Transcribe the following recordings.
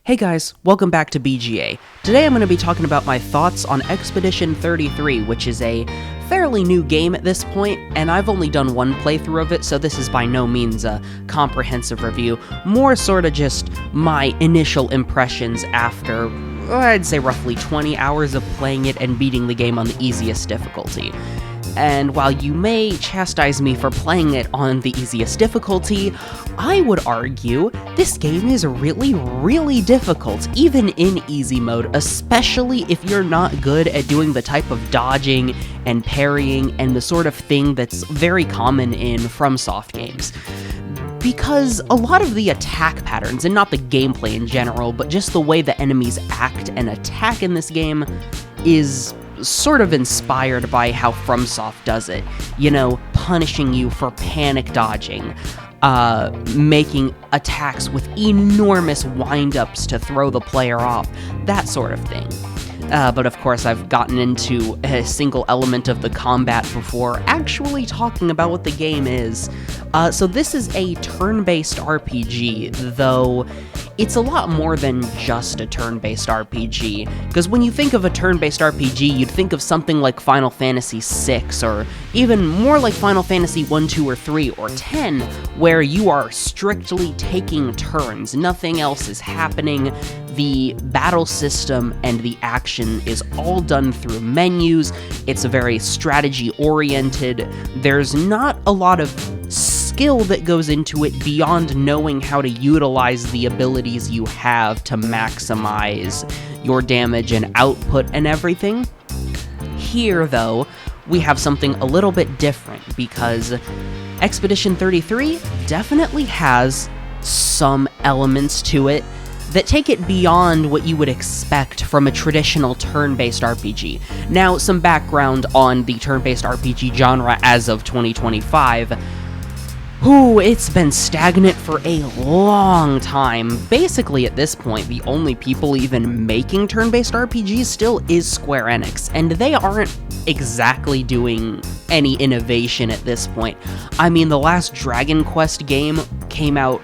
Hey guys, welcome back to BGA. Today I'm going to be talking about my thoughts on Expedition 33, which is a fairly new game at this point, and I've only done one playthrough of it, so this is by no means a comprehensive review, more sorta just my initial impressions after, I'd say roughly 20 hours of playing it and beating the game on the easiest difficulty. And while you may chastise me for playing it on the easiest difficulty, I would argue this game is really difficult, even in easy mode, especially if you're not good at doing the type of dodging and parrying and the sort of thing that's very common in FromSoft games. Because a lot of the attack patterns, and not the gameplay in general, but just the way the enemies act and attack in this game is sort of inspired by how FromSoft does it. You know, punishing you for panic dodging, making attacks with enormous wind-ups to throw the player off, that sort of thing. But of course I've gotten into a single element of the combat before actually talking about what the game is. So this is a turn-based RPG, though it's a lot more than just a turn-based RPG, because when you think of a turn-based RPG, you'd think of something like Final Fantasy VI, or even more like Final Fantasy 1, 2, or 3, or 10, where you are strictly taking turns, nothing else is happening, the battle system and the action is all done through menus, it's a very strategy-oriented, there's not a lot of skill that goes into it beyond knowing how to utilize the abilities you have to maximize your damage and output and everything. Here, though, we have something a little bit different, because Expedition 33 definitely has some elements to it that take it beyond what you would expect from a traditional turn-based RPG. Now, some background on the turn-based RPG genre as of 2025. It's been stagnant for a long time. Basically, at this point, the only people even making turn-based RPGs still is Square Enix, and they aren't exactly doing any innovation at this point. I mean, the last Dragon Quest game came out,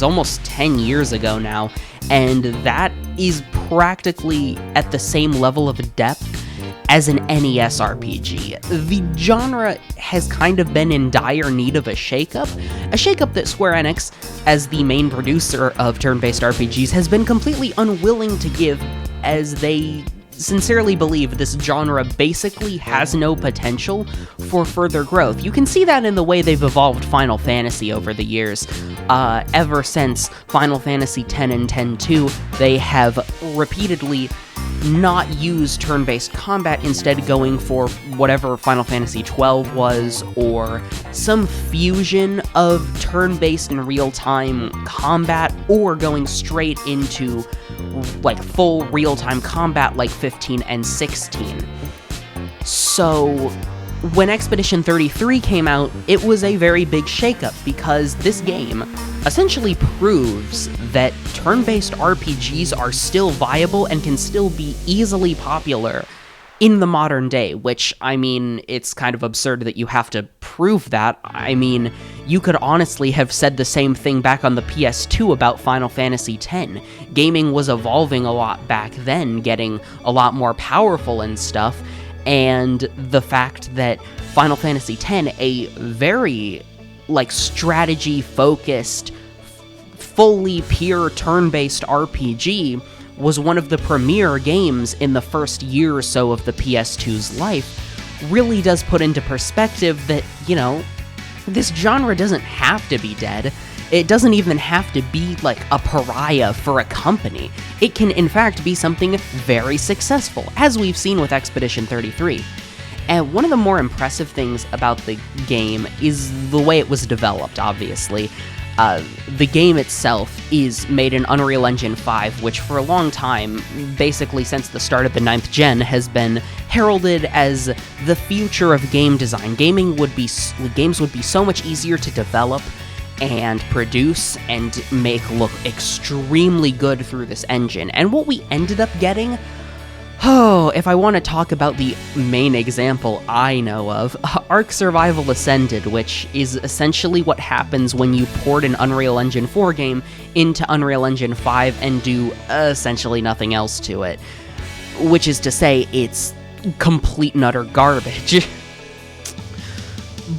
almost 10 years ago now, and that is practically at the same level of depth as an NES RPG. The genre has kind of been in dire need of a shakeup that Square Enix, as the main producer of turn-based RPGs, has been completely unwilling to give, as they sincerely believe this genre basically has no potential for further growth. You can see that in the way they've evolved Final Fantasy over the years. Ever since Final Fantasy X and X-2, they have repeatedly not used turn-based combat, instead going for whatever Final Fantasy XII was, or some fusion of turn-based and real-time combat, or going straight into like full real-time combat like 15 and 16. So when Expedition 33 came out, it was a very big shakeup, because this game essentially proves that turn-based RPGs are still viable and can still be easily popular in the modern day, which, I mean, it's kind of absurd that you have to prove that. I mean, you could honestly have said the same thing back on the PS2 about Final Fantasy X. Gaming was evolving a lot back then, getting a lot more powerful and stuff, and the fact that Final Fantasy X, a very, strategy-focused, fully pure turn-based RPG, was one of the premier games in the first year or so of the PS2's life, really does put into perspective that, this genre doesn't have to be dead. It doesn't even have to be a pariah for a company. It can, in fact, be something very successful, as we've seen with Expedition 33. And one of the more impressive things about the game is the way it was developed, obviously. The game itself is made in Unreal Engine 5, which for a long time, basically since the start of the 9th gen, has been heralded as the future of game design. Games would be so much easier to develop and produce and make look extremely good through this engine. And what we ended up getting Oh, if I want to talk about the main example I know of, Ark Survival Ascended, which is essentially what happens when you port an Unreal Engine 4 game into Unreal Engine 5 and do essentially nothing else to it. Which is to say, it's complete and utter garbage.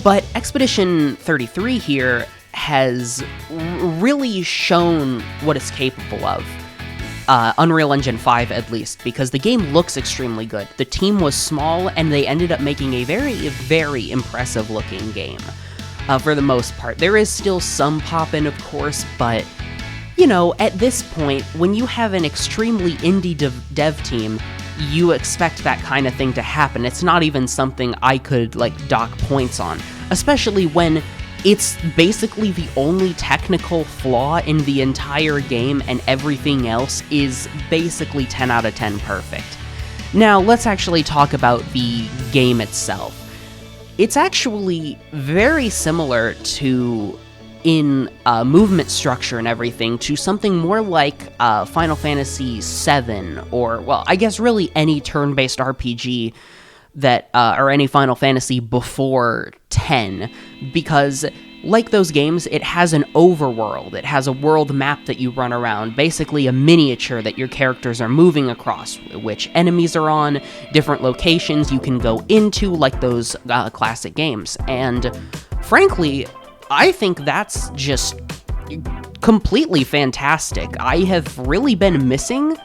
But Expedition 33 here has really shown what it's capable of. Unreal Engine 5 at least, because the game looks extremely good. The team was small, and they ended up making a very, very impressive looking game, for the most part. There is still some pop-in, of course, but, you know, at this point, when you have an extremely indie dev team, you expect that kind of thing to happen. It's not even something I could, dock points on, especially when it's basically the only technical flaw in the entire game, and everything else is basically 10 out of 10 perfect. Now, let's actually talk about the game itself. It's actually very similar to, in movement structure and everything, to something more like Final Fantasy VII, or, well, I guess really any turn-based RPG that, or any Final Fantasy before 10, because like those games, it has an overworld. It has a world map that you run around, basically a miniature that your characters are moving across, which enemies are on, different locations you can go into, like those classic games. And frankly, I think that's just completely fantastic. I have really been missing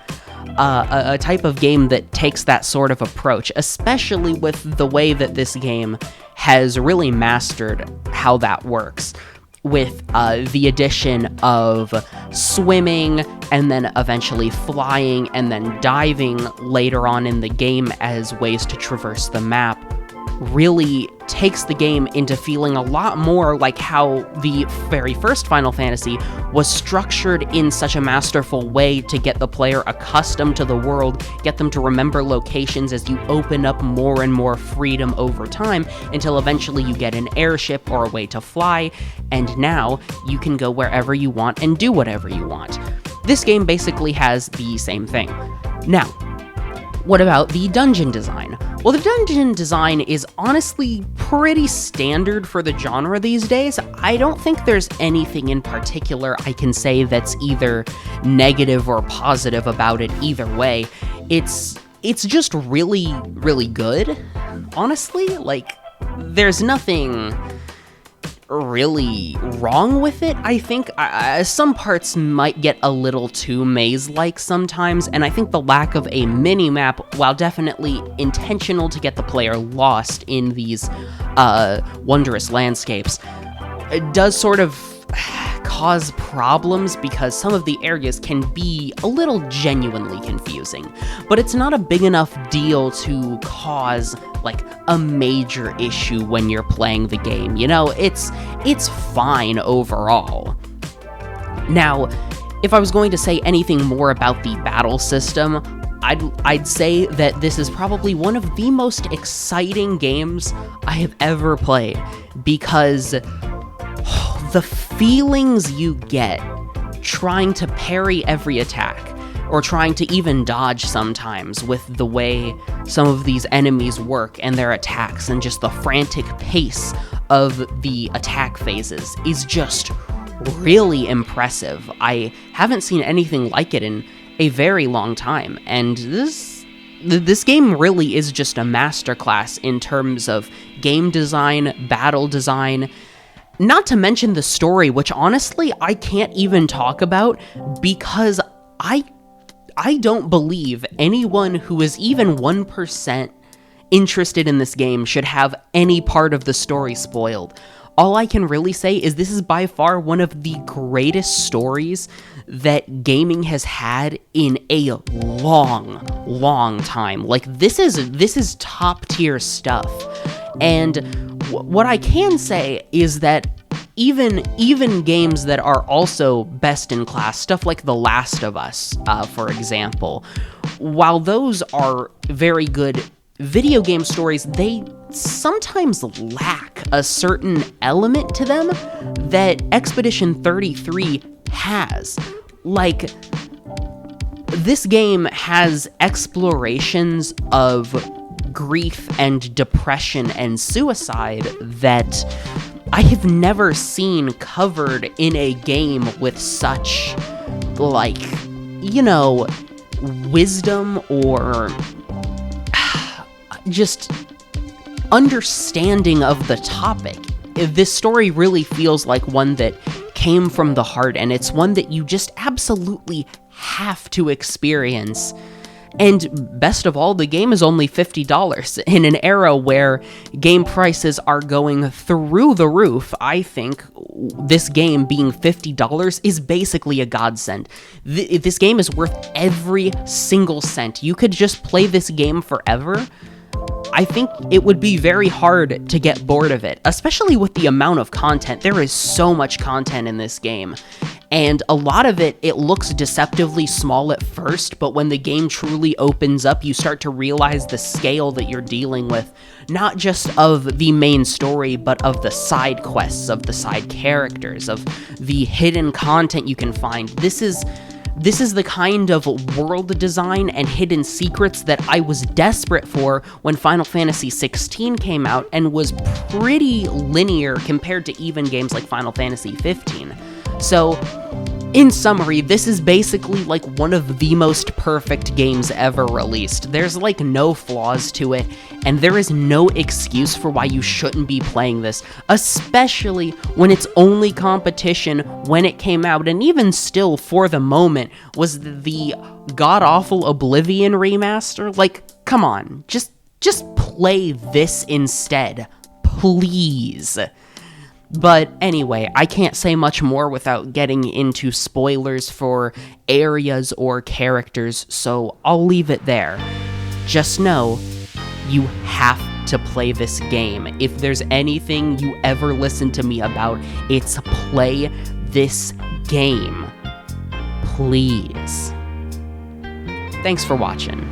a type of game that takes that sort of approach, especially with the way that this game has really mastered how that works, with the addition of swimming, and then eventually flying, and then diving later on in the game as ways to traverse the map. Really takes the game into feeling a lot more like how the very first Final Fantasy was structured in such a masterful way to get the player accustomed to the world, get them to remember locations as you open up more and more freedom over time, until eventually you get an airship or a way to fly, and now you can go wherever you want and do whatever you want. This game basically has the same thing. Now, what about the dungeon design? Well, the dungeon design is honestly pretty standard for the genre these days. I don't think there's anything in particular I can say that's either negative or positive about it either way. It's just really, really good, honestly. There's nothing really wrong with it. I think some parts might get a little too maze-like sometimes, and I think the lack of a mini-map, while definitely intentional to get the player lost in these wondrous landscapes, it does sort of cause problems, because some of the areas can be a little genuinely confusing, but it's not a big enough deal to cause a major issue when you're playing the game. You know, it's fine overall. Now, if I was going to say anything more about the battle system, I'd say that this is probably one of the most exciting games I have ever played, because the feelings you get trying to parry every attack, or trying to even dodge sometimes, with the way some of these enemies work and their attacks, and just the frantic pace of the attack phases, is just really impressive. I haven't seen anything like it in a very long time, and this game really is just a masterclass in terms of game design, battle design, not to mention the story, which honestly I can't even talk about, because I don't believe anyone who is even 1% interested in this game should have any part of the story spoiled. All I can really say is this is by far one of the greatest stories that gaming has had in a long, long time. This is top tier stuff. And what I can say is that even games that are also best in class, stuff like The Last of Us, for example, while those are very good video game stories, they sometimes lack a certain element to them that Expedition 33 has. this game has explorations of grief and depression and suicide that I have never seen covered in a game with such, like, you know, wisdom or just understanding of the topic. This story really feels like one that came from the heart, and it's one that you just absolutely have to experience. And best of all, the game is only $50 in an era where game prices are going through the roof. I think this game being $50 is basically a godsend. This game is worth every single cent. You could just play this game forever. I think it would be very hard to get bored of it, especially with the amount of content. There is so much content in this game, and a lot of it looks deceptively small at first, but when the game truly opens up, you start to realize the scale that you're dealing with, not just of the main story, but of the side quests, of the side characters, of the hidden content you can find. This is the kind of world design and hidden secrets that I was desperate for when Final Fantasy XVI came out and was pretty linear compared to even games like Final Fantasy XV. So, in summary, this is basically like one of the most perfect games ever released. There's like no flaws to it, and there is no excuse for why you shouldn't be playing this, especially when its only competition when it came out, and even still for the moment, was the god-awful Oblivion remaster. Like, come on, just play this instead, please. But anyway, I can't say much more without getting into spoilers for areas or characters, so I'll leave it there. Just know, you have to play this game. If there's anything you ever listen to me about, it's play this game. Please. Thanks for watching.